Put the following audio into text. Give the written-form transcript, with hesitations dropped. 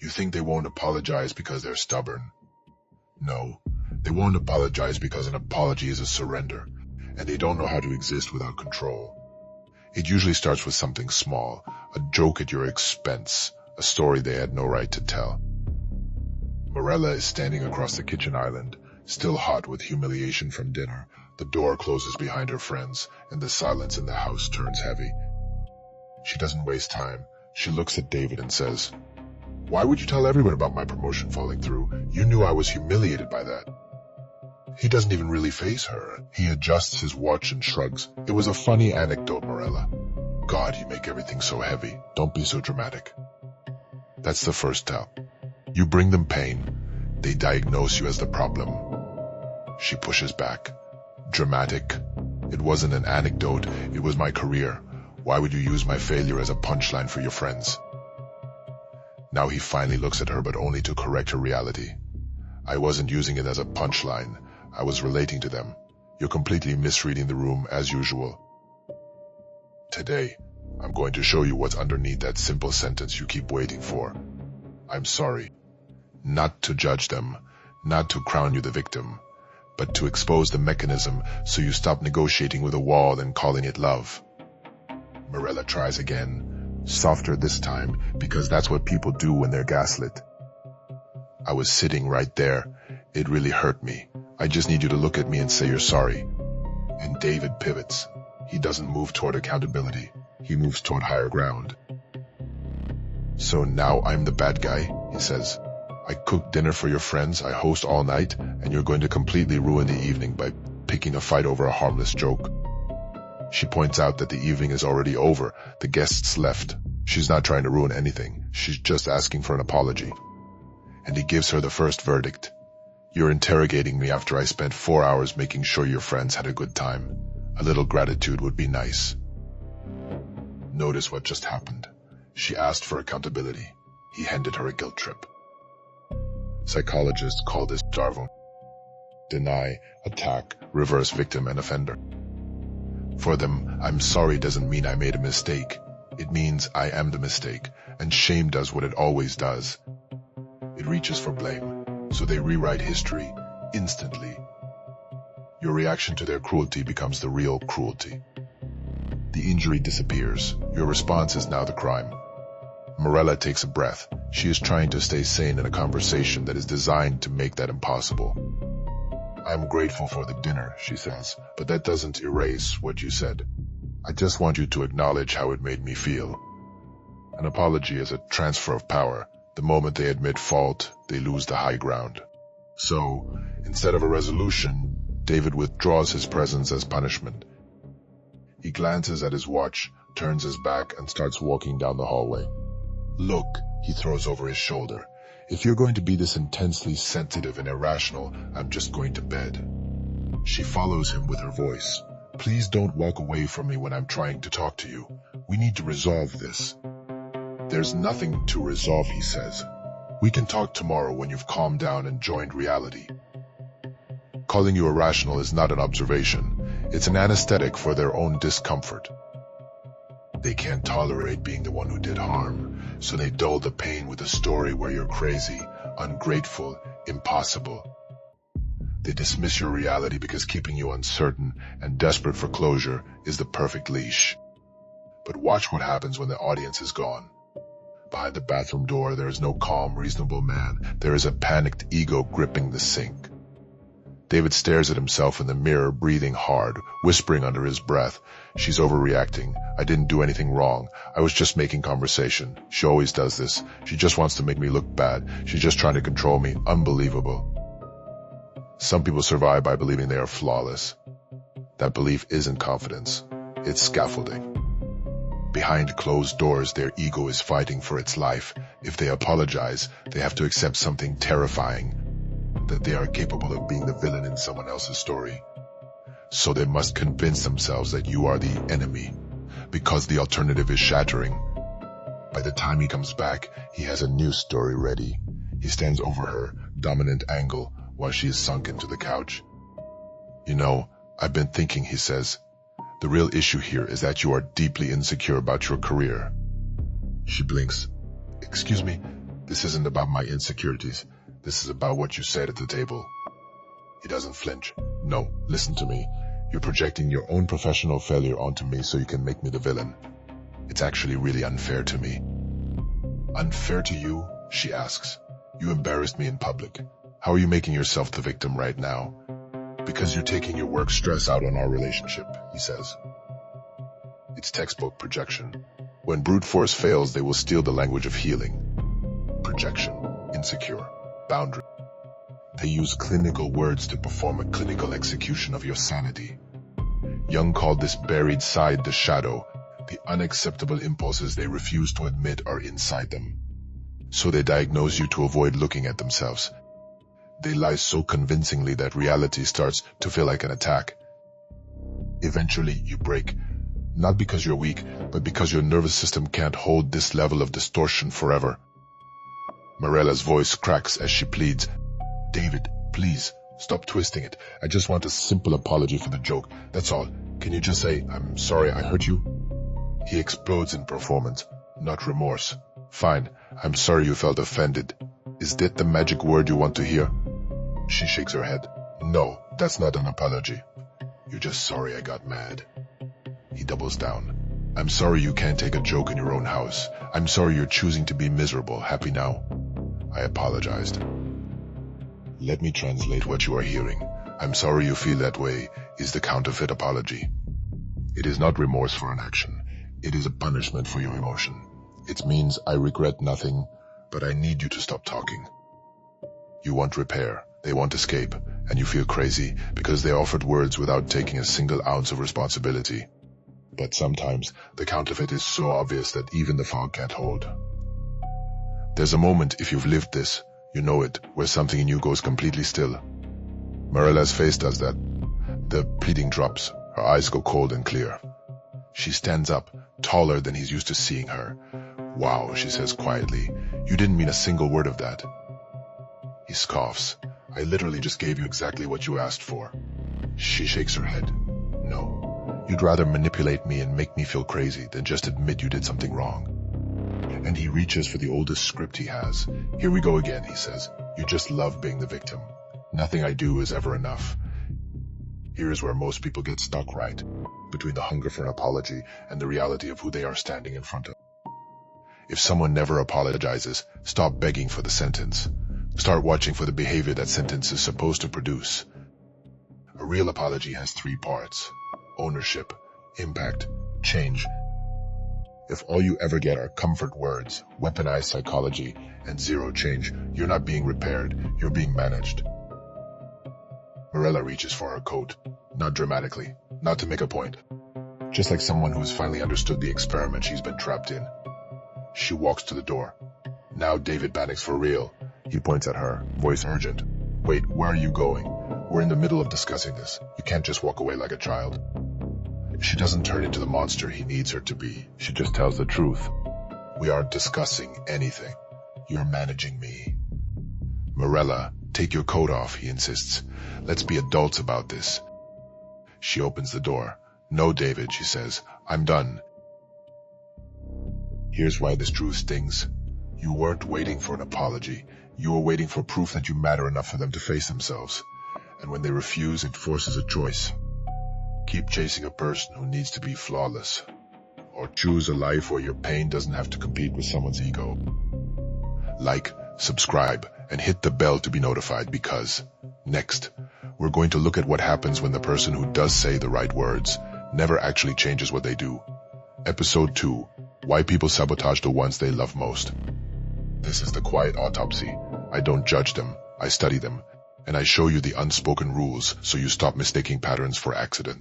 You think they won't apologize because they're stubborn? No, they won't apologize because an apology is a surrender, and they don't know how to exist without control. It usually starts with something small, a joke at your expense, a story they had no right to tell. Morella is standing across the kitchen island, still hot with humiliation from dinner. The door closes behind her friends, and the silence in the house turns heavy. She doesn't waste time. She looks at David and says, "Why would you tell everyone about my promotion falling through? You knew I was humiliated by that." He doesn't even really face her. He adjusts his watch and shrugs. "It was a funny anecdote, Morella." "God, you make everything so heavy. Don't be so dramatic." That's the first tell. You bring them pain. They diagnose you as the problem. She pushes back. "Dramatic? It wasn't an anecdote. It was my career. Why would you use my failure as a punchline for your friends?" Now he finally looks at her, but only to correct her reality. "I wasn't using it as a punchline. I was relating to them. You're completely misreading the room as usual. Today, I'm going to show you what's underneath that simple sentence you keep waiting for. I'm sorry. Not to judge them, not to crown you the victim, but to expose the mechanism so you stop negotiating with a wall and calling it love." Morella tries again, softer this time, because that's what people do when they're gaslit. "I was sitting right there. It really hurt me. I just need you to look at me and say you're sorry." And David pivots. He doesn't move toward accountability. He moves toward higher ground. "So now I'm the bad guy," he says. "I cook dinner for your friends, I host all night, and you're going to completely ruin the evening by picking a fight over a harmless joke." She points out that the evening is already over. The guests left. She's not trying to ruin anything. She's just asking for an apology. And he gives her the first verdict. "You're interrogating me after I spent 4 hours making sure your friends had a good time. A little gratitude would be nice." Notice what just happened. She asked for accountability. He handed her a guilt trip. Psychologists call this Darwin. Deny, attack, reverse victim and offender. For them, I'm sorry doesn't mean I made a mistake. It means I am the mistake, and shame does what it always does. It reaches for blame, so they rewrite history instantly. Your reaction to their cruelty becomes the real cruelty. The injury disappears. Your response is now the crime. Morella takes a breath. She is trying to stay sane in a conversation that is designed to make that impossible. "I'm grateful for the dinner," she says, "but that doesn't erase what you said. I just want you to acknowledge how it made me feel." An apology is a transfer of power. The moment they admit fault, they lose the high ground. So, instead of a resolution, David withdraws his presence as punishment. He glances at his watch, turns his back, and starts walking down the hallway. "Look," he throws over his shoulder, "if you're going to be this intensely sensitive and irrational, I'm just going to bed." She follows him with her voice. "Please don't walk away from me when I'm trying to talk to you. We need to resolve this." "There's nothing to resolve," he says. "We can talk tomorrow when you've calmed down and joined reality." Calling you irrational is not an observation. It's an anesthetic for their own discomfort. They can't tolerate being the one who did harm, so they dull the pain with a story where you're crazy, ungrateful, impossible. They dismiss your reality because keeping you uncertain and desperate for closure is the perfect leash. But watch what happens when the audience is gone. Behind the bathroom door, there is no calm, reasonable man. There is a panicked ego gripping the sink. David stares at himself in the mirror, breathing hard, whispering under his breath, "She's overreacting. I didn't do anything wrong. I was just making conversation. She always does this. She just wants to make me look bad. She's just trying to control me. Unbelievable." Some people survive by believing they are flawless. That belief isn't confidence. It's scaffolding. Behind closed doors, their ego is fighting for its life. If they apologize, they have to accept something terrifying, that they are capable of being the villain in someone else's story. So they must convince themselves that you are the enemy, because the alternative is shattering. By the time he comes back, he has a new story ready. He stands over her, dominant angle, while she is sunk into the couch. "You know, I've been thinking," he says. "The real issue here is that you are deeply insecure about your career." She blinks. "Excuse me?" This isn't about my insecurities. This is about what you said at the table. He doesn't flinch. No, listen to me. You're projecting your own professional failure onto me so you can make me the villain. It's actually really unfair to me. Unfair to you? She asks. You embarrassed me in public. How are you making yourself the victim right now? Because you're taking your work stress out on our relationship, he says. It's textbook projection. When brute force fails, they will steal the language of healing. Projection, insecure, boundary. They use clinical words to perform a clinical execution of your sanity. Jung called this buried side the shadow. The unacceptable impulses they refuse to admit are inside them. So they diagnose you to avoid looking at themselves. They lie so convincingly that reality starts to feel like an attack. Eventually, you break. Not because you're weak, but because your nervous system can't hold this level of distortion forever. Morella's voice cracks as she pleads, David, please, stop twisting it. I just want a simple apology for the joke. That's all. Can you just say, I'm sorry I hurt you? He explodes in performance, not remorse. Fine, I'm sorry you felt offended. Is that the magic word you want to hear? She shakes her head. No, that's not an apology. You're just sorry I got mad. He doubles down. I'm sorry you can't take a joke in your own house. I'm sorry you're choosing to be miserable. Happy now? I apologized. Let me translate what you are hearing. I'm sorry you feel that way is the counterfeit apology. It is not remorse for an action. It is a punishment for your emotion. It means I regret nothing, but I need you to stop talking. You want repair, they want escape, and you feel crazy because they offered words without taking a single ounce of responsibility. But sometimes the counterfeit is so obvious that even the fog can't hold. There's a moment, if you've lived this, you know it, where something in you goes completely still. Morella's face does that. The pleading drops, her eyes go cold and clear. She stands up, taller than he's used to seeing her. Wow, she says quietly, you didn't mean a single word of that. He scoffs. I literally just gave you exactly what you asked for. She shakes her head. No, you'd rather manipulate me and make me feel crazy than just admit you did something wrong. And he reaches for the oldest script he has. Here we go again, he says. You just love being the victim. Nothing I do is ever enough. Here is where most people get stuck, right? Between the hunger for an apology and the reality of who they are standing in front of. If someone never apologizes, stop begging for the sentence. Start watching for the behavior that sentence is supposed to produce. A real apology has 3 parts: ownership, impact, change. If all you ever get are comfort words, weaponized psychology, and zero change, you're not being repaired, you're being managed. Morella reaches for her coat, not dramatically, not to make a point. Just like someone who has finally understood the experiment she's been trapped in. She walks to the door. Now David panics for real. He points at her, voice urgent. Wait, where are you going? We're in the middle of discussing this. You can't just walk away like a child. She doesn't turn into the monster he needs her to be. She just tells the truth. We aren't discussing anything. You're managing me. Morella, take your coat off, he insists. Let's be adults about this. She opens the door. No, David, she says. I'm done. Here's why this truth stings. You weren't waiting for an apology. You were waiting for proof that you matter enough for them to face themselves. And when they refuse, it forces a choice. Keep chasing a person who needs to be flawless. Or choose a life where your pain doesn't have to compete with someone's ego. Like, subscribe, and hit the bell to be notified because, next, we're going to look at what happens when the person who does say the right words never actually changes what they do. Episode 2, Why People Sabotage the Ones They Love Most. This is the Quiet Autopsy. I don't judge them, I study them, and I show you the unspoken rules so you stop mistaking patterns for accident.